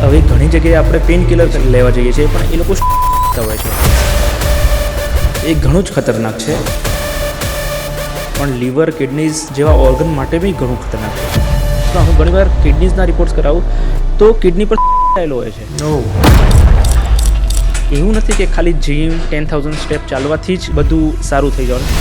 હવે ઘણી જગ્યાએ આપણે પેઇન કિલર લેવા જઈએ છીએ પણ એ લોકો હોય છે, એ ઘણું જ ખતરનાક છે. પણ લીવર કિડનીઝ જેવા ઓર્ગન માટે બી ઘણું ખતરનાક છે. તો હું ઘણીવાર કિડનીઝના રિપોર્ટ્સ કરાવું તો કિડની પર થયેલો હોય છે. એવું નથી કે ખાલી જીમ 10,000 સ્ટેપ ચાલવાથી જ બધું સારું થઈ જવાનું.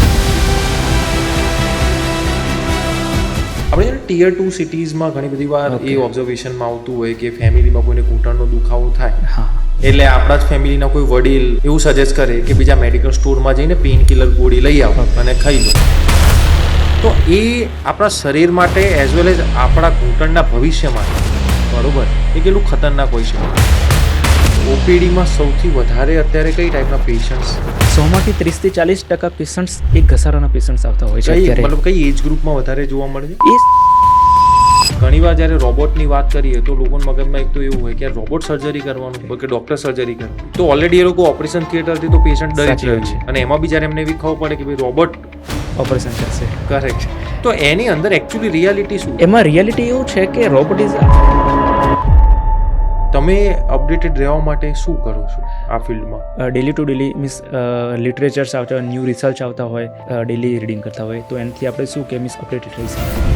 આપણે ટીયર 2 સિટીઝમાં ઘણી બધી વાર એ ઓબ્ઝર્વેશનમાં આવતું હોય કે ફેમિલીમાં કોઈને ઘૂંટણનો દુખાવો થાય, હા, એટલે આપણા જ ફેમિલીના કોઈ વડીલ એવું સજેસ્ટ કરે કે બીજા મેડિકલ સ્ટોરમાં જઈને પેઇન કિલર ગોળી લઈ આવો અને ખાઈ લો. તો એ આપણા શરીર માટે એઝ વેલ એઝ આપણા ઘૂંટણના ભવિષ્ય માટે બરોબર એ કેટલું ખતરનાક હોય છે. ઓપીડીમાં સૌથી વધારે અત્યારે કઈ ટાઈપના પેશન્ટ્સ? 100માંથી 30-40% પેશન્ટ્સ એક ઘસારાના પેશન્ટ્સ આવતા હોય છે અત્યારે. મતલબ કઈ એજ ગ્રુપમાં વધારે જોવા મળે છે? એ ઘણીવાર જ્યારે રોબોટની વાત કરીએ તો લોકોના મગજમાં એક તો એવું હોય કે રોબોટ સર્જરી કરવાનું હોય કે ડોક્ટર સર્જરી કરવાનું, તો ઓલરેડી એ લોકો ઓપરેશન થિયેટરથી તો પેશન્ટ ડરી જ રહ્યો છે અને એમાં બી જ્યારે એમને એવી ખબર પડે કે ભાઈ રોબોટ ઓપરેશન કરશે. કરેક્ટ, તો એની અંદર એકચ્યુઅલી રિયાલિટી શું? એમાં રિયાલિટી એવું છે કે રોબોટ ઇઝ. તમે અપડેટેડ રહેવા માટે શું કરો છો આ ફિલ્ડમાં? ડેલી ટુ ડેલી મીન્સ લિટરેચર્સ આવતા હોય, ન્યૂ રિસર્ચ આવતા હોય, ડેલી રીડિંગ કરતા હોય, તો એનાથી આપણે શું કે મીન્સ અપડેટેડ રહી શકીએ.